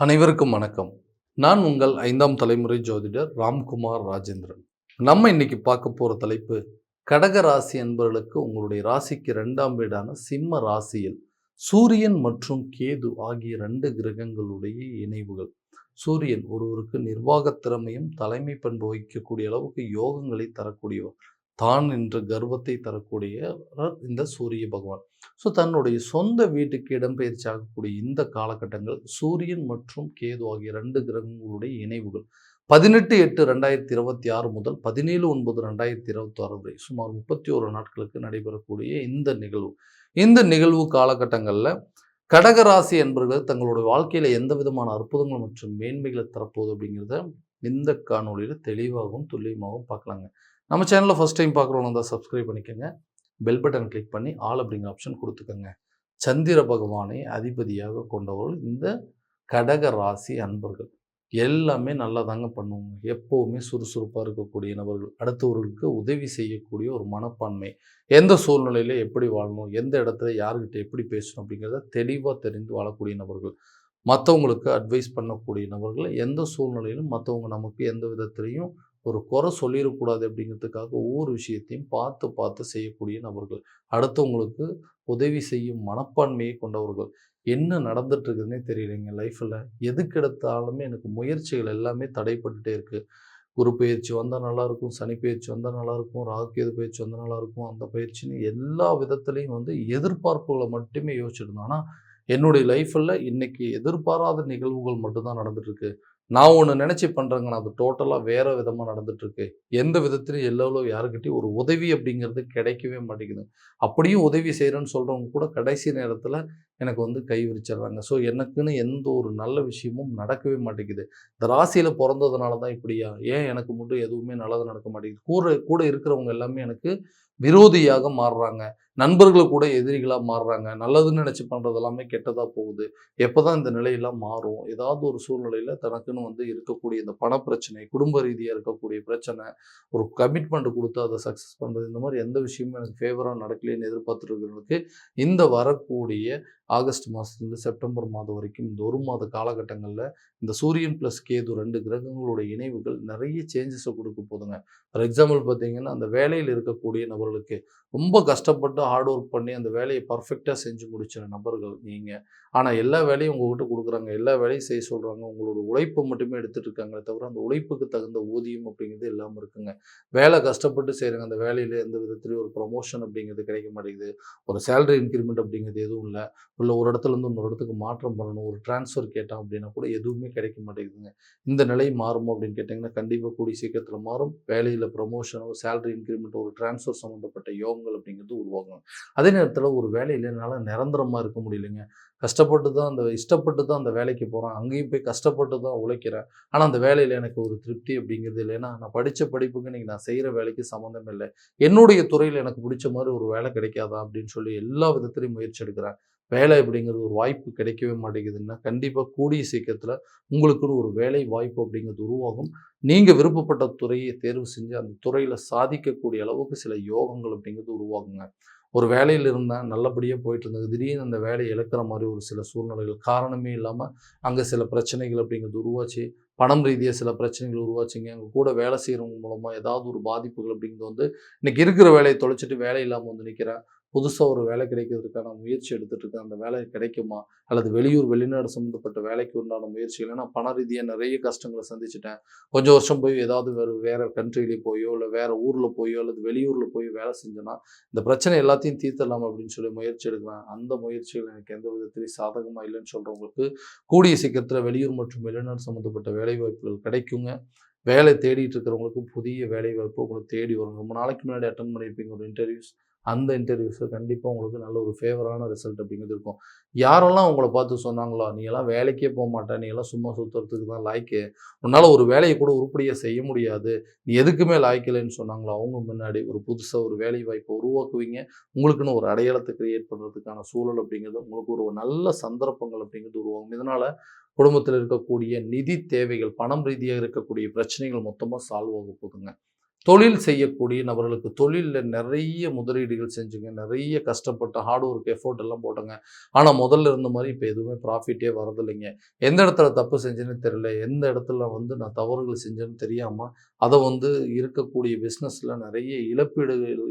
அனைவருக்கும் வணக்கம். நான் உங்கள் 5ஆம் தலைமுறை ஜோதிடர் ராம்குமார் ராஜேந்திரன். நம்ம இன்னைக்கு பார்க்க போற தலைப்பு, கடக ராசி அன்பர்களுக்கு உங்களுடைய ராசிக்கு 2ஆம் வீடான சிம்ம ராசியில் சூரியன் மற்றும் கேது ஆகிய 2 கிரகங்களுடைய இணைவுகள். சூரியன் ஒருவருக்கு நிர்வாகத் திறமையும் தலைமை பண்பு வகிக்கக்கூடிய அளவுக்கு யோகங்களை தரக்கூடியவர். தான் என்ற கர்வத்தை தரக்கூடியவர் இந்த சூரிய பகவான். ஸோ தன்னுடைய சொந்த வீட்டுக்கு இடம்பெயர்ச்சி ஆகக்கூடிய இந்த காலகட்டங்கள் சூரியன் மற்றும் கேது ஆகிய 2 கிரகங்களுடைய இணைவுகள் 18/8/2026 முதல் 17/9/2026 வரை சுமார் 31 நாட்களுக்கு நடைபெறக்கூடிய இந்த நிகழ்வு காலகட்டங்களில் கடகராசி என்பவர்கள் தங்களுடைய வாழ்க்கையில் எந்த விதமான அற்புதங்கள் மற்றும் மேன்மைகளை தரப்போகுது அப்படிங்கிறத இந்த காணொலியில் தெளிவாகவும் துல்லியமாகவும் பார்க்கலாங்க. நம்ம சேனலில் ஃபஸ்ட் டைம் பார்க்குறவங்க தான் சப்ஸ்கிரைப் பண்ணிக்கோங்க. பெல் பட்டன் கிளிக் பண்ணி ஆல் அப்படிங்கிற ஆப்ஷன் கொடுத்துக்கோங்க. சந்திர பகவானை அதிபதியாக கொண்டவர்கள் இந்த கடக ராசி அன்பர்கள் எல்லாமே நல்லா தாங்க பண்ணுவாங்க. எப்போவுமே சுறுசுறுப்பாக இருக்கக்கூடிய நபர்கள், அடுத்தவர்களுக்கு உதவி செய்யக்கூடிய ஒரு மனப்பான்மை, எந்த சூழ்நிலையில் எப்படி வாழணும், எந்த இடத்துல யார்கிட்ட எப்படி பேசணும் அப்படிங்கிறத தெளிவாக தெரிந்து வாழக்கூடிய நபர்கள், மற்றவங்களுக்கு அட்வைஸ் பண்ணக்கூடிய நபர்கள், எந்த சூழ்நிலையிலும் மற்றவங்க நமக்கு எந்த விதத்துலையும் ஒரு குறை சொல்லிடக்கூடாது அப்படிங்கிறதுக்காக ஒவ்வொரு விஷயத்தையும் பார்த்து பார்த்து செய்யக்கூடிய நபர்கள், அடுத்தவங்களுக்கு உதவி செய்யும் மனப்பான்மையை கொண்டவர்கள். என்ன நடந்துட்டு இருக்குதுன்னே தெரியலைங்க லைஃப்பில். எதுக்கு எடுத்தாலுமே எனக்கு முயற்சிகள் எல்லாமே தடைப்பட்டுட்டே இருக்குது. குரு பயிற்சி வந்தால் நல்லாயிருக்கும், சனி பயிற்சி வந்தால் நல்லாயிருக்கும், ராகுகேது பயிற்சி வந்தால் நல்லாயிருக்கும், அந்த பயிற்சின்னு எல்லா விதத்துலேயும் எதிர்பார்ப்புகளை மட்டுமே யோசிச்சிருந்தோம். ஆனால் என்னுடைய லைஃப்பில் இன்றைக்கி எதிர்பாராத நிகழ்வுகள் மட்டும்தான் நடந்துட்டுருக்கு. நான் ஒன்று நினச்சி பண்ணுறேங்கன்னா அது டோட்டலாக வேறு விதமாக நடந்துகிட்ருக்கு. எந்த விதத்துலையும் எல்லோரும் யாருக்கிட்டையும் ஒரு உதவி அப்படிங்கிறது கிடைக்கவே மாட்டேங்குது. அப்படியும் உதவி செய்கிறேன்னு சொல்கிறவங்க கூட கடைசி நேரத்தில் எனக்கு கை விரிச்சிடுறாங்க. ஸோ எனக்குன்னு எந்த ஒரு நல்ல விஷயமும் நடக்கவே மாட்டேங்குது. இந்த ராசியில் பிறந்ததுனால தான் இப்படியா? ஏன் எனக்கு மட்டும் எதுவுமே நல்லது நடக்க மாட்டேங்குது? கூட கூட இருக்கிறவங்க எல்லாமே எனக்கு விரோதியாக மாறுறாங்க. நண்பர்கள் கூட எதிரிகளாக மாறுறாங்க. நல்லதுன்னு நினச்சி பண்ணுறது எல்லாமே கெட்டதாக போகுது. எப்போ தான் இந்த நிலையெல்லாம் மாறும்? ஏதாவது ஒரு சூழ்நிலையில் தனக்குன்னு இருக்கக்கூடிய இந்த பணப்பிரச்சனை, குடும்ப ரீதியாக இருக்கக்கூடிய பிரச்சனை, ஒரு கமிட்மெண்ட் கொடுத்து அதை சக்ஸஸ் பண்ணுறது, இந்த மாதிரி எந்த விஷயமும் எனக்கு ஃபேவராக நடக்கலைன்னு எதிர்பார்த்துருக்கிறவங்களுக்கு இந்த வரக்கூடிய ஆகஸ்ட் மாதத்துலேருந்து செப்டம்பர் மாதம் வரைக்கும் இந்த ஒரு மாத காலகட்டங்களில் இந்த சூரியன் ப்ளஸ் கேது 2 கிரகங்களோட இணைவுகள் நிறைய சேஞ்சஸை கொடுக்க போதுங்க. ஃபார் எக்ஸாம்பிள் பார்த்தீங்கன்னா, அந்த வேலையில் இருக்கக்கூடிய நபர்களுக்கு ரொம்ப கஷ்டப்பட்டு ஹார்ட் ஒர்க் பண்ணி அந்த வேலையை பர்ஃபெக்டாக செஞ்சு முடிச்ச நபர்கள் நீங்கள். ஆனால் எல்லா வேலையும் உங்கள்கிட்ட கொடுக்குறாங்க, எல்லா வேலையும் செய்ய சொல்கிறாங்க, உங்களோட உழைப்பை மட்டுமே எடுத்துகிட்டு இருக்காங்களே தவிர அந்த உழைப்புக்கு தகுந்த ஊதியம் அப்படிங்கிறது இல்லாமல் இருக்குங்க. வேலை கஷ்டப்பட்டு செய்கிறாங்க, அந்த வேலையில் எந்த விதத்துலையும் ஒரு ப்ரமோஷன் அப்படிங்கிறது கிடைக்க மாட்டேங்குது, ஒரு சேலரி இன்க்ரிமெண்ட் அப்படிங்கிறது எதுவும் இல்லை, இல்லை ஒரு இடத்துலேருந்து இன்னொரு இடத்துக்கு மாற்றம் பண்ணணும், ஒரு டிரான்ஸ்ஃபர் கேட்டான் அப்படின்னா கூட எதுவுமே கிடைக்க மாட்டேங்குதுங்க. இந்த நிலை மாறுமோ அப்படின்னு கேட்டிங்கன்னா கண்டிப்பாக கூடிய சீக்கிரத்தில் மாறும். வேலையில் ப்ரமோஷனோ, சேலரி இன்க்ரிமெண்ட்டோ, ஒரு டிரான்ஸ்ஃபர் சம்மந்தப்பட்ட யோகங்கள் அப்படிங்கிறது உருவாகும். அதே நேரத்தில் ஒரு வேலையில் என்னால் நிரந்தரமாக இருக்க முடியலைங்க. கஷ்டப்பட்டு தான் இஷ்டப்பட்டு தான் அந்த வேலைக்கு போகிறேன், அங்கேயும் போய் கஷ்டப்பட்டு தான் உழைக்கிறேன். ஆனால் அந்த வேலையில் எனக்கு ஒரு திருப்தி அப்படிங்கிறது இல்லை. ஏன்னா நான் படித்த படிப்புக்கு இன்றைக்கி நான் செய்கிற வேலைக்கு சம்மந்தம் இல்லை. என்னுடைய துறையில் எனக்கு பிடிச்ச மாதிரி ஒரு வேலை கிடைக்காதா அப்படின்னு சொல்லி எல்லா விதத்துலையும் முயற்சி எடுக்கிறேன். வேலை அப்படிங்கிறது ஒரு வாய்ப்பு கிடைக்கவே மாட்டேங்குதுன்னா கண்டிப்பாக கூடிய சீக்கிரத்தில் உங்களுக்குன்னு ஒரு வேலை வாய்ப்பு அப்படிங்கிறது உருவாகும். நீங்கள் விருப்பப்பட்ட துறையை தேர்வு செஞ்சு அந்த துறையில் சாதிக்கக்கூடிய அளவுக்கு சில யோகங்கள் அப்படிங்கிறது உருவாகுங்க. ஒரு வேலையில் இருந்தால் நல்லபடியாக போயிட்டு இருந்தது, திடீர்னு அந்த வேலையை இழக்கிற மாதிரி ஒரு சில சூழ்நிலைகள் காரணமே இல்லாமல் அங்கே சில பிரச்சனைகள் அப்படிங்கிறது உருவாச்சு. பணம் ரீதியாக சில பிரச்சனைகள் உருவாச்சுங்க. அங்கே கூட வேலை செய்கிறவங்க மூலமாக ஏதாவது ஒரு பாதிப்புகள் அப்படிங்கிறது இன்றைக்கி இருக்கிற வேலையை தொலைச்சிட்டு வேலை இல்லாமல் நிற்கிறேன். புதுசாக ஒரு வேலை கிடைக்கிறதுக்கான முயற்சி எடுத்துகிட்டு இருக்கேன். அந்த வேலை கிடைக்குமா? அல்லது வெளியூர் வெளிநாடு சம்மந்தப்பட்ட வேலைக்கு உண்டான முயற்சிகள். ஏன்னா பண ரீதியாக நிறைய கஷ்டங்களை சந்திச்சிட்டேன். கொஞ்சம் வருஷம் போய் ஏதாவது வேறு கண்ட்ரியிலே போயோ, இல்லை வேறு ஊரில் போயோ, அல்லது வெளியூரில் போய் வேலை செஞ்சேன்னா இந்த பிரச்சனை எல்லாத்தையும் தீர்த்தலாம் அப்படின்னு சொல்லி முயற்சி எடுக்கிறேன். அந்த முயற்சிகள் எனக்கு எந்த விதத்திலையும் சாதகமாக இல்லைன்னு சொல்கிறவங்களுக்கு கூடிய சீக்கிரத்தில் வெளியூர் மற்றும் வெளிநாடு சம்மந்தப்பட்ட வேலை வாய்ப்புகள் கிடைக்குங்க. வேலை தேடிட்டு இருக்கிறவங்களுக்கு புதிய வேலை வாய்ப்பு உங்களுக்கு தேடி வரும். ரொம்ப நாளைக்கு முன்னாடி அட்டன் பண்ணியிருப்பீங்க ஒரு இன்டர்வியூஸ், அந்த இன்டர்வியூஸில் கண்டிப்பாக உங்களுக்கு நல்ல ஒரு ஃபேவரான ரிசல்ட் அப்படிங்கிறது இருக்கும். யாரெல்லாம் உங்களை பார்த்து சொன்னாங்களோ, நீ எல்லாம் வேலைக்கே போக மாட்டே, நீ எல்லாம் சும்மா சுற்றுறதுக்கு தான் லாய்க்கு, உன்னால் ஒரு வேலையை கூட உருப்படியாக செய்ய முடியாது, நீ எதுக்குமே லாய்க்கலைன்னு சொன்னாங்களோ, அவங்க முன்னாடி ஒரு புதுசாக ஒரு வேலை வாய்ப்பை உருவாக்குவீங்க. உங்களுக்குன்னு ஒரு அடையாளத்தை கிரியேட் பண்ணுறதுக்கான சூழல் அப்படிங்கிறது உங்களுக்கு ஒரு நல்ல சந்தர்ப்பங்கள் அப்படிங்கிறது உருவாகும். இதனால் குடும்பத்தில் இருக்கக்கூடிய நிதி தேவைகள், பணம் ரீதியாக இருக்கக்கூடிய பிரச்சனைகள் மொத்தமாக சால்வ் ஆக போகுதுங்க. தொழில் செய்யக்கூடிய நபர்களுக்கு தொழிலில் நிறைய முதலீடுகள் செஞ்சுங்க, நிறைய கஷ்டப்பட்டு ஹார்ட் ஒர்க் எஃபோர்ட் எல்லாம் போட்டங்க. ஆனால் முதல்ல இருந்த மாதிரி இப்போ எதுவுமே ப்ராஃபிட்டே வரதில்லைங்க. எந்த இடத்துல தப்பு செஞ்சேன்னு தெரியல, எந்த இடத்துல நான் தவறுகள் செஞ்சேன்னு தெரியாமல் அதை இருக்கக்கூடிய பிஸ்னஸில் நிறைய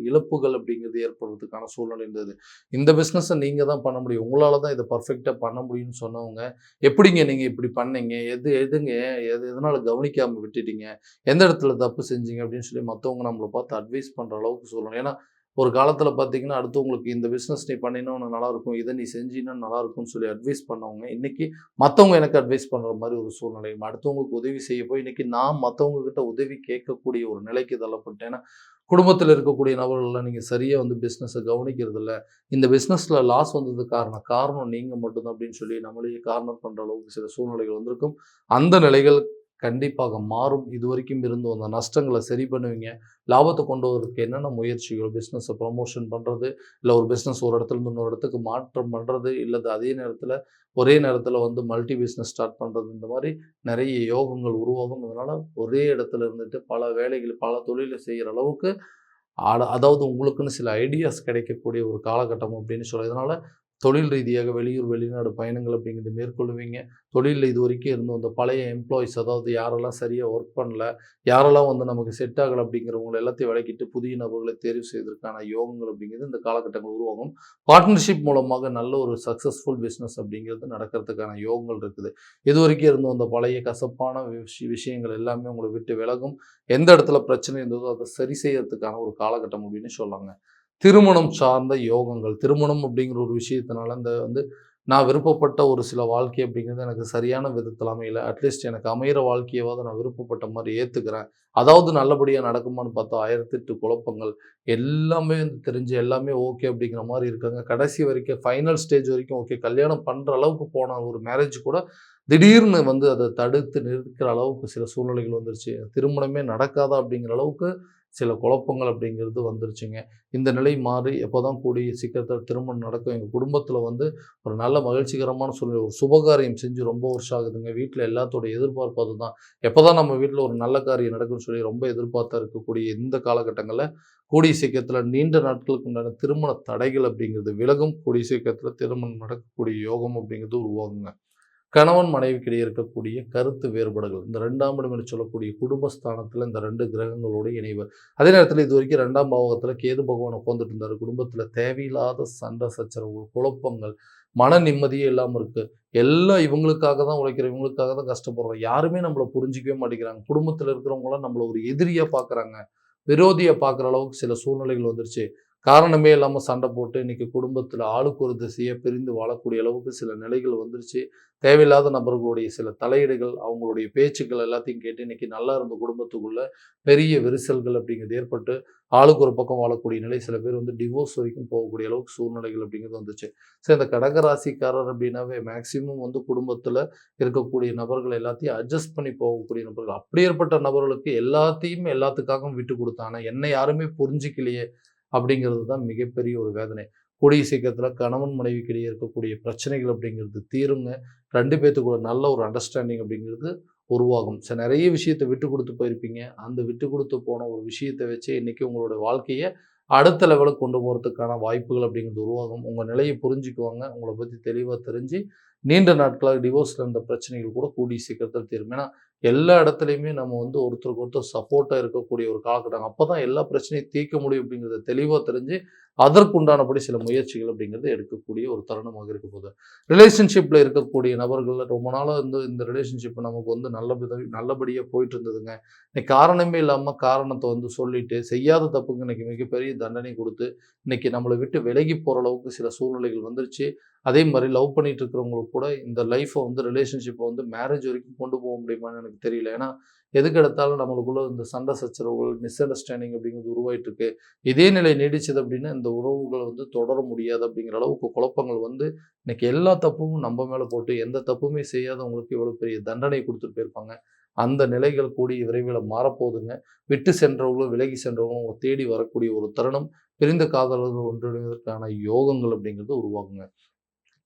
இழப்புகள் அப்படிங்கிறது ஏற்படுறதுக்கான சூழ்நிலை இருந்தது. இந்த பிஸ்னஸை நீங்கள் தான் பண்ண முடியும், உங்களால் தான் இதை பர்ஃபெக்டாக பண்ண முடியும்னு சொன்னவங்க, எப்படிங்க நீங்கள் இப்படி பண்ணீங்க, எதுங்க எதனால் கவனிக்காமல் விட்டுட்டீங்க, எந்த இடத்துல தப்பு செஞ்சீங்க அப்படின்னு சொல்லி மற்றவங்க நம்மளை பார்த்து அட்வைஸ் பண்ணுற அளவுக்கு சொல்லணும். ஏன்னா ஒரு காலத்தில் பார்த்தீங்கன்னா அடுத்தவங்களுக்கு இந்த பிஸ்னஸ் நீ பண்ணினா உனக்கு நல்லாயிருக்கும், இதை நீ செஞ்சின்னா நல்லாயிருக்கும்னு சொல்லி அட்வைஸ் பண்ணவங்க இன்றைக்கி மற்றவங்க எனக்கு அட்வைஸ் பண்ணுற மாதிரி ஒரு சூழ்நிலை. அடுத்தவங்களுக்கு உதவி செய்ய போய் இன்றைக்கி நான் மற்றவங்க கிட்ட உதவி கேட்கக்கூடிய ஒரு நிலைக்கு தள்ளப்பட்டேன். ஏன்னா குடும்பத்தில் இருக்கக்கூடிய நபர்கள்லாம் நீங்கள் சரியாக பிஸ்னஸை கவனிக்கிறது இல்லை, இந்த பிஸ்னஸில் லாஸ் வந்தது காரணம் நீங்கள் மட்டும்தான் அப்படின்னு சொல்லி நம்மளையே கார்னர் பண்ணுற அளவுக்கு சில சூழ்நிலைகள் வந்திருக்கும். அந்த நிலைகள் கண்டிப்பாக மாறும். இதுவரைக்கும் இருந்து வந்த நஷ்டங்களை சரி பண்ணுவீங்க. லாபத்தை கொண்டு வரதுக்கு என்னென்ன முயற்சிகள், பிஸ்னஸை ப்ரமோஷன் பண்ணுறது, இல்லை ஒரு பிஸ்னஸ் ஒரு இடத்துலேருந்து இன்னொரு இடத்துக்கு மாற்றம் பண்ணுறது, இல்லை அதே நேரத்தில் ஒரே நேரத்தில் மல்டி பிஸ்னஸ் ஸ்டார்ட் பண்ணுறது, இந்த மாதிரி நிறைய யோகங்கள் உருவாகும். அதனால் ஒரே இடத்துல இருந்துட்டு பல வேலைகள் பல தொழிலை செய்கிற அளவுக்கு அதாவது உங்களுக்குன்னு சில ஐடியாஸ் கிடைக்கக்கூடிய ஒரு காலகட்டம் அப்படின்னு சொல்லி, இதனால் தொழில் ரீதியாக வெளியூர் வெளிநாடு பயணங்கள் அப்படிங்கிறது மேற்கொள்ளுவீங்க. தொழிலில் இது வரைக்கும் இருந்து வந்த பழைய எம்ப்ளாயிஸ், அதாவது யாரெல்லாம் சரியாக ஒர்க் பண்ணல, யாரெல்லாம் நமக்கு செட் ஆகலை அப்படிங்கிறவங்களை எல்லாத்தையும் விலக்கிட்டு புதிய நபர்களை தேர்வு செய்வதற்கான யோகங்கள் அப்படிங்கிறது இந்த காலகட்டங்கள் உருவாகும். பார்ட்னர்ஷிப் மூலமாக நல்ல ஒரு சக்ஸஸ்ஃபுல் பிஸ்னஸ் அப்படிங்கிறது நடக்கிறதுக்கான யோகங்கள் இருக்குது. இது வரைக்கும் இருந்து வந்த பழைய கசப்பான விஷயங்கள் எல்லாமே உங்களை விட்டு விலகும். எந்த இடத்துல பிரச்சனை இருந்ததோ அதை சரி செய்யறதுக்கான ஒரு காலகட்டம் அப்படின்னு சொல்லாங்க. திருமணம் சார்ந்த யோகங்கள், திருமணம் அப்படிங்கிற ஒரு விஷயத்தினால இந்த நான் விருப்பப்பட்ட ஒரு சில வாழ்க்கை அப்படிங்கிறது எனக்கு சரியான விதத்தில் அமையல, அட்லீஸ்ட் எனக்கு அமைகிற வாழ்க்கையவாவது நான் விருப்பப்பட்ட மாதிரி ஏற்றுக்கிறேன், அதாவது நல்லபடியாக நடக்குமான்னு பார்த்தா 1008 குழப்பங்கள், எல்லாமே தெரிஞ்சு எல்லாமே ஓகே அப்படிங்கிற மாதிரி இருக்காங்க. கடைசி வரைக்கும் ஃபைனல் ஸ்டேஜ் வரைக்கும் ஓகே, கல்யாணம் பண்ணுற அளவுக்கு போன ஒரு மேரேஜ் கூட திடீர்னு அதை தடுத்து நிறுத்துக்கிற அளவுக்கு சில சூழ்நிலைகள் வந்துருச்சு. திருமணமே நடக்காதா அப்படிங்கிற அளவுக்கு சில குழப்பங்கள் அப்படிங்கிறது வந்துருச்சுங்க. இந்த நிலை மாறி எப்போ தான் கூடிய சீக்கிரத்தில் திருமணம் நடக்கும். எங்கள் குடும்பத்தில் ஒரு நல்ல மகிழ்ச்சிகரமான சூழ்நிலை, ஒரு சுபகாரியம் செஞ்சு ரொம்ப வருஷம் ஆகுதுங்க. வீட்டில் எல்லாத்தோட எதிர்பார்ப்பு அதுதான். எப்போ தான் நம்ம வீட்டில் ஒரு நல்ல காரியம் நடக்கும்னு சொல்லி ரொம்ப எதிர்பார்த்தா இருக்கக்கூடிய இந்த காலகட்டங்களில் கூடிய சீக்கிரத்தில் நீண்ட நாட்களுக்கு உண்டான திருமண தடைகள் அப்படிங்கிறது விலகும். கூடிய சீக்கிரத்தில் திருமணம் நடக்கக்கூடிய யோகம் அப்படிங்கிறது உருவாகுங்க. கணவன் மனைவிக்கிடையே இருக்கக்கூடிய கருத்து வேறுபாடுகள், இந்த 2ஆம் இடம் என்று சொல்லக்கூடிய குடும்பஸ்தானத்தில் இந்த 2 கிரகங்களோடு இணைவு. அதே நேரத்தில் இது வரைக்கும் 2ஆம் பாவகத்தில் கேது பகவான் உட்காந்துட்டு இருந்தார். குடும்பத்தில் தேவையில்லாத சண்டை சச்சரவுகள், குழப்பங்கள், மன நிம்மதியே இல்லாமல் இருக்குது. எல்லாம் இவங்களுக்காக தான் உழைக்கிறோம், இவங்களுக்காக தான் கஷ்டப்படுறோம், யாருமே நம்மளை புரிஞ்சிக்கவே மாட்டேங்கிறாங்க. குடும்பத்தில் இருக்கிறவங்களாம் நம்மளை ஒரு எதிரியாக பார்க்குறாங்க, விரோதியை பார்க்குற அளவுக்கு சில சூழ்நிலைகள் வந்துருச்சு. காரணமே இல்லாமல் சண்டை போட்டு இன்றைக்கி குடும்பத்தில் ஆளுக்கு ஒரு திசையை பிரிந்து வாழக்கூடிய அளவுக்கு சில நிலைகள் வந்துருச்சு. தேவையில்லாத நபர்களுடைய சில தலையீடுகள், அவங்களுடைய பேச்சுக்கள் எல்லாத்தையும் கேட்டு இன்றைக்கி நல்லா இருந்த குடும்பத்துக்குள்ளே பெரிய விரிசல்கள் அப்படிங்கிறது ஏற்பட்டு ஆளுக்கு ஒரு பக்கம் வாழக்கூடிய நிலை, சில பேர் டிவோர்ஸ் வரைக்கும் போகக்கூடிய அளவுக்கு சூழ்நிலைகள் அப்படிங்கிறது வந்துச்சு. ஸோ இந்த கடகராசிக்காரர் அப்படின்னாவே மேக்சிமம் குடும்பத்தில் இருக்கக்கூடிய நபர்கள் எல்லாத்தையும் அட்ஜஸ்ட் பண்ணி போகக்கூடிய நபர்கள். அப்படி ஏற்பட்ட நபர்களுக்கு எல்லாத்தையும் எல்லாத்துக்காகவும் விட்டு கொடுத்தாங்க, என்னை யாருமே புரிஞ்சிக்கலையே அப்படிங்கிறது தான் மிகப்பெரிய ஒரு வேதனை. கூடிய சீக்கிரத்தில் கணவன் மனைவிக்கிடையே இருக்கக்கூடிய பிரச்சனைகள் அப்படிங்கிறது தீருங்க. 2 பேத்துக்குள்ள நல்ல ஒரு அண்டர்ஸ்டாண்டிங் அப்படிங்கிறது உருவாகும். நிறைய விஷயத்தை விட்டு கொடுத்து போயிருப்பீங்க. அந்த விட்டு கொடுத்து போன ஒரு விஷயத்தை வச்சு இன்றைக்கி உங்களோட வாழ்க்கையை அடுத்த லெவலுக்கு கொண்டு போகிறதுக்கான வாய்ப்புகள் அப்படிங்கிறது உருவாகும். உங்கள் நிலையை புரிஞ்சுக்குவாங்க, உங்களை பற்றி தெளிவாக தெரிஞ்சு நீண்ட நாட்களாக டிவோர்ஸில் இருந்த பிரச்சனைகள் கூட கூடிய சீக்கிரத்தில் தீரும். ஏன்னா எல்லா இடத்துலையுமே நம்ம ஒருத்தருக்கு ஒருத்தர் சப்போர்ட்டாக இருக்கக்கூடிய ஒரு காலகட்டம். அப்போ தான் எல்லா பிரச்சனையும் தீர்க்க முடியும் அப்படிங்கிறத தெளிவாக தெரிஞ்சு அதற்குண்டானபடி சில முயற்சிகள் அப்படிங்கிறது எடுக்கக்கூடிய ஒரு தருணமாக இருக்க போகுது. ரிலேஷன்ஷிப்பில் இருக்கக்கூடிய நபர்கள் ரொம்ப நாளாக இந்த ரிலேஷன்ஷிப் நமக்கு நல்லபடியாக போயிட்டு இருந்ததுங்க. இன்னைக்கு காரணமே இல்லாமல் காரணத்தை சொல்லிட்டு செய்யாத தப்புக்கு இன்னைக்கு மிகப்பெரிய தண்டனை கொடுத்து இன்னைக்கு நம்மளை விட்டு விலகி போகிற அளவுக்கு சில சூழ்நிலைகள் வந்துருச்சு. அதே மாதிரி லவ் பண்ணிட்டு இருக்கிறவங்களுக்கு கூட இந்த லைஃப்பை ரிலேஷன்ஷிப்பை மேரேஜ் வரைக்கும் கொண்டு போக முடியுமான்னு எனக்கு தெரியல. ஏன்னா எதுக்கு எடுத்தாலும் நம்மளுக்குள்ள இந்த சண்டை சச்சரவுகள், மிஸ் அண்டர்ஸ்டாண்டிங் அப்படிங்கிறது உருவாயிட்டு இருக்கு. இதே நிலை நீடிச்சது அப்படின்னா இந்த உறவுகளை தொடர முடியாது அப்படிங்கிற அளவுக்கு குழப்பங்கள் இன்னைக்கு எல்லா தப்பும் நம்ம மேலே போட்டு எந்த தப்புமே செய்யாதவங்களுக்கு இவ்வளோ பெரிய தண்டனை கொடுத்துட்டு போயிருப்பாங்க. அந்த நிலைகள் கூடிய விரைவில் மாறப்போகுதுங்க. விட்டு சென்றவங்களும் விலகி சென்றவங்களும் தேடி வரக்கூடிய ஒரு தருணம், பிரிந்த காதலர்கள் ஒன்றிணைவதற்கான யோகங்கள் அப்படிங்கிறது உருவாகுங்க.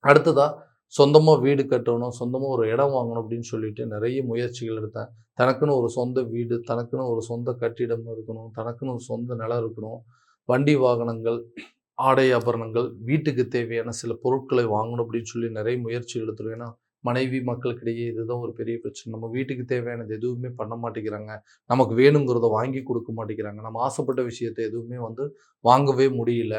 அடுத்ததா சொந்தமாக வீடு கட்டணும், சொந்தமாக ஒரு இடம் வாங்கணும் அப்படின்னு சொல்லிட்டு நிறைய முயற்சிகள் எடுத்தேன். தனக்குன்னு ஒரு சொந்த வீடு, தனக்குன்னு ஒரு சொந்த கட்டிடம் இருக்கணும், தனக்குன்னு ஒரு சொந்த நிலம் இருக்கணும், வண்டி வாகனங்கள், ஆடை ஆபரணங்கள், வீட்டுக்கு தேவையான சில பொருட்களை வாங்கணும் அப்படின்னு சொல்லி நிறைய முயற்சிகள் எடுத்துருவேன். ஏன்னா மனைவி மக்களுக்கிடையே இதுதான் ஒரு பெரிய பிரச்சனை. நம்ம வீட்டுக்கு தேவையானது எதுவுமே பண்ண மாட்டேங்கிறாங்க. நமக்கு வேணுங்கிறத வாங்கி கொடுக்க மாட்டேங்கிறாங்க. நம்ம ஆசைப்பட்ட விஷயத்த எதுவுமே வாங்கவே முடியல.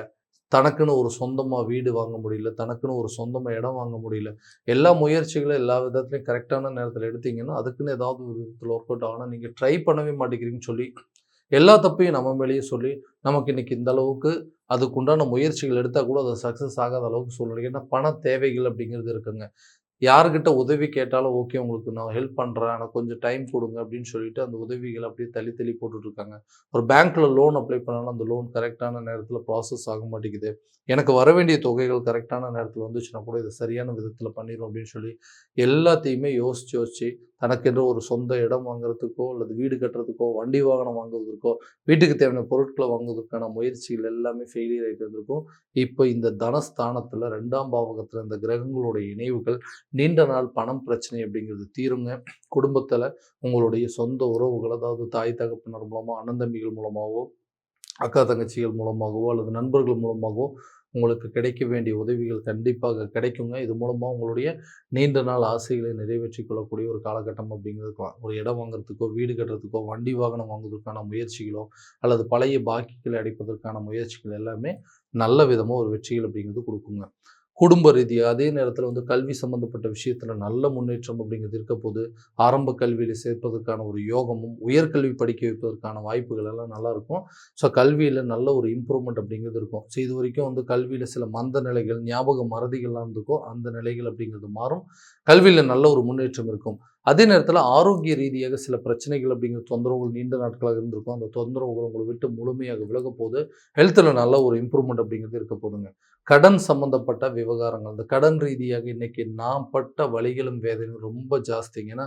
தனக்குன்னு ஒரு சொந்தமா வீடு வாங்க முடியல. தனக்குன்னு ஒரு சொந்தமா இடம் வாங்க முடியல. எல்லா முயற்சிகளும் எல்லா விதத்துலயும் கரெக்டான நேரத்தில எடுத்தீங்கன்னா, அதுக்குன்னு ஏதாவது ஒரு விதத்தில ஒர்க் அவுட் ஆகும். ஆனா நீங்க ட்ரை பண்ணவே மாட்டேங்கிறீங்கன்னு சொல்லி, எல்லா தப்பையும் நம்ம மேலேயே சொல்லி, நமக்கு இன்னைக்கு இந்த அளவுக்கு அதுக்குண்டான முயற்சிகள் எடுத்தா கூட அது சக்சஸ் ஆகாத அளவுக்கு சூழ்நிலை. ஏன்னா பண தேவைகள் அப்படிங்கிறது இருக்குங்க. யார்கிட்ட உதவி கேட்டாலும் ஓகே உங்களுக்கு நான் ஹெல்ப் பண்ணுறேன். எனக்கு கொஞ்சம் டைம் கொடுங்க அப்படின்னு சொல்லிட்டு அந்த உதவிகள அப்படியே தள்ளி தள்ளி போட்டுட்ருக்காங்க. ஒரு பேங்க்ல லோன் அப்ளை பண்ணாலும் அந்த லோன் கரெக்டான நேரத்தில ப்ராசஸ் ஆக மாட்டேங்குது. எனக்கு வர வேண்டிய தொகைகள் கரெக்டான நேரத்தில வந்துச்சுன்னா கூட இத சரியான விதத்தில பண்ணிரும் அப்படின்னு சொல்லி எல்லாத்தையுமே யோசிச்சு யோசிச்சு தனக்கென்று ஒரு சொந்த இடம் வாங்குறதுக்கோ, அல்லது வீடு கட்டுறதுக்கோ, வண்டி வாகனம் வாங்குவதற்கோ, வீட்டுக்கு தேவையான பொருட்கள வாங்குவதற்கான முயற்சிகள் எல்லாமே ஃபெயிலியர் ஆயிட்டு இருந்திருக்கும். இப்ப இந்த தனஸ்தானத்தில 2ஆம் பாவகத்தில இந்த கிரகங்களுடைய இணைவுகள் நீண்ட நாள் பணம் பிரச்சனை அப்படிங்கிறது தீருங்க. குடும்பத்துல உங்களுடைய சொந்த உறவுகள், அதாவது தாய் தகப்பனர் மூலமா, அண்ணன் தம்பிகள் மூலமாவோ, அக்கா தங்கச்சிகள் மூலமாகவோ அல்லது நண்பர்கள் மூலமாகவோ உங்களுக்கு கிடைக்க வேண்டிய உதவிகள் கண்டிப்பாக கிடைக்குங்க. இது மூலமா உங்களுடைய நீண்ட நாள் ஆசைகளை நிறைவேற்றிக் கொள்ளக்கூடிய ஒரு காலகட்டம் அப்படிங்கிறது ஒரு இடம் வாங்குறதுக்கோ, வீடு கட்டுறதுக்கோ, வண்டி வாகனம் வாங்குவதற்கான முயற்சிகளோ, அல்லது பழைய பாக்கிகளை அடைப்பதற்கான முயற்சிகள் எல்லாமே நல்ல விதமா ஒரு வெற்றிகள் அப்படிங்கிறது குடுக்குங்க. குடும்ப ரீதியா அதே நேரத்தில கல்வி சம்மந்தப்பட்ட விஷயத்தில நல்ல முன்னேற்றம் அப்படிங்கிறது இருக்கப்போது, ஆரம்ப கல்வியில சேர்ப்பதற்கான ஒரு யோகமும், உயர்கல்வி படிக்க வைப்பதற்கான வாய்ப்புகள் எல்லாம் நல்லாயிருக்கும். ஸோ கல்வியில நல்ல ஒரு இம்ப்ரூவ்மெண்ட் அப்படிங்கிறது இருக்கும். ஸோ இதுவரைக்கும் கல்வியில சில மந்த நிலைகள், ஞாபக மறதிகள்லாம் இருந்துக்கோ, அந்த நிலைகள் அப்படிங்கிறது மாறும். கல்வியில நல்ல ஒரு முன்னேற்றம் இருக்கும். அதே நேரத்தில ஆரோக்கிய ரீதியாக சில பிரச்சனைகள் அப்படிங்கிற தொந்தரவுகள் நீண்ட நாட்களாக இருந்திருக்கும். அந்த தொந்தரவுகள் உங்கள விட்டு முழுமையாக விலகப்போது. ஹெல்த்ல நல்ல ஒரு இம்ப்ரூவ்மெண்ட் அப்படிங்கிறது இருக்க போதுங்க. கடன் சம்மந்தப்பட்ட விவகாரங்கள். இந்த கடன் ரீதியாக இன்னைக்கு நான் பட்ட வலிகளும், வேதனையும் ரொம்ப ஜாஸ்திங்க. ஏன்னா,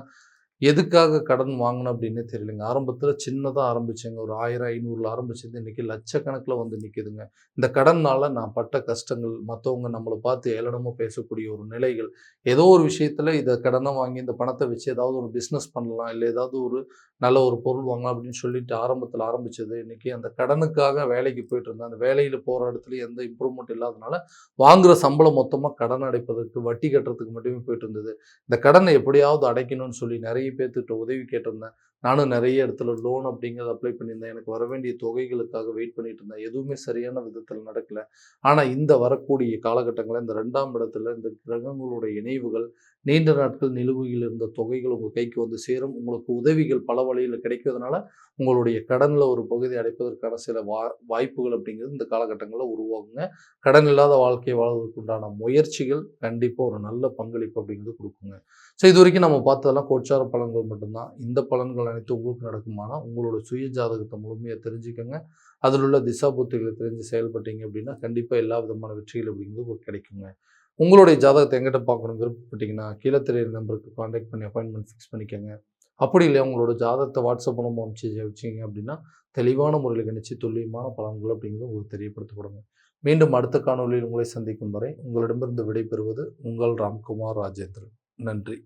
எதுக்காக கடன் வாங்குனேன் அப்டின்னே தெரியலங்க. ஆரம்பத்தில சின்னதா ஆரம்பிச்சேங்க. ஒரு 1000, 500ல ஆரம்பிச்சது இன்னைக்கு லட்சக்கணக்கில நிக்குதுங்க. இந்த கடன்னால நான் பட்ட கஷ்டங்கள், மத்தவங்க நம்மள பார்த்து ஏளனமா பேசக்கூடிய ஒரு நிலைகள், ஏதோ ஒரு விஷயத்தில இத கடன வாங்கி இந்த பணத்த வச்சு ஏதாவது ஒரு பிசினஸ் பண்ணலாம், இல்ல ஏதாவது ஒரு நல்ல ஒரு பொருள் வாங்கலாம் அப்படின்னு சொல்லிட்டு ஆரம்பத்தில ஆரம்பிச்சது, இன்னைக்கு அந்த கடனுக்காக வேலைக்கு போயிட்டுருந்தேன். அந்த வேலையில போற இடத்துலயும் எந்த இம்ப்ரூவ்மெண்ட் இல்லாதனால, வாங்குற சம்பளம் மொத்தமா கடன் அடைப்பதற்கு, வட்டி கட்டுறதுக்கு மட்டுமே போயிட்டுருந்தது. இந்த கடன எப்படியாவது அடைக்கணும்னு சொல்லி நெறைய பேத்துக்கிட்ட உதவி கேட்டிருந்தேன். நானும் நெறைய இடத்துல லோன் அப்படிங்கிறத அப்ளை பண்ணியிருந்தேன். எனக்கு வர வேண்டிய தொகைகளுக்காக வெயிட் பண்ணிட்டு இருந்தேன். எதுவுமே சரியான விதத்தில நடக்கல. ஆனா இந்த வரக்கூடிய காலகட்டங்கள்ல இந்த 2ஆம் இடத்துல இந்த கிரகங்களுடைய இணைவுகள், நீண்ட நாட்கள் நிலுவையில் இருந்த தொகைகள் உங்க கைக்கு சேரும். உங்களுக்கு உதவிகள் பல வழியில கிடைக்கிறதுனால, உங்களுடைய கடன்ல ஒரு பகுதி அடைப்பதற்கான சில வாய்ப்புகள் அப்படிங்கிறது இந்த காலகட்டங்கள்ல உருவாகுங்க. கடன் இல்லாத வாழ்க்கை வாழ்வதற்கு உண்டான முயற்சிகள் கண்டிப்பா ஒரு நல்ல பங்களிப்பு அப்படிங்கிறது குடுக்குங்க. ஸோ இதுவரைக்கும் நம்ம பார்த்ததெல்லாம் கோச்சார பலன்கள் மட்டும்தான். இந்த பலன்கள் அனைத்தும் உங்களுக்கு நடக்குமானா, உங்களோட சுய ஜாதகத்த முழுமையா தெரிஞ்சுக்கங்க. அதில் உள்ள திசாபுத்திகளை தெரிஞ்சு செயல்பட்டீங்க அப்படின்னா, கண்டிப்பா எல்லா விதமான வெற்றிகள் அப்படிங்கிறது உங்களுக்கு கிடைக்குங்க. உங்களுடைய ஜாதகத்த என்கிட்ட பார்க்கணும்னு விருப்பப்பட்டீங்கன்னா, கீழ தெரியிற நம்பருக்கு கான்டாக்ட் பண்ணி அப்பாயின்ட்மென்ட் ஃபிக்ஸ் பண்ணிக்கங்க. அப்படி இல்லையா உங்களோட ஜாதகத்த வாட்ஸ்அப் மூலமா அனுப்பிச்சு வச்சீங்க அப்படின்னா, தெளிவான முறையில கணிச்சு துல்லியமான பலன்கள் அப்படிங்கிறது உங்களுக்கு தெரியப்படுத்தப்படுங்க. மீண்டும் அடுத்த காணொளியில் உங்களை சந்திக்கும் வரை உங்களிடமிருந்து விடைபெறுவது உங்கள் ராம்குமார் ராஜேந்திரன். நன்றி.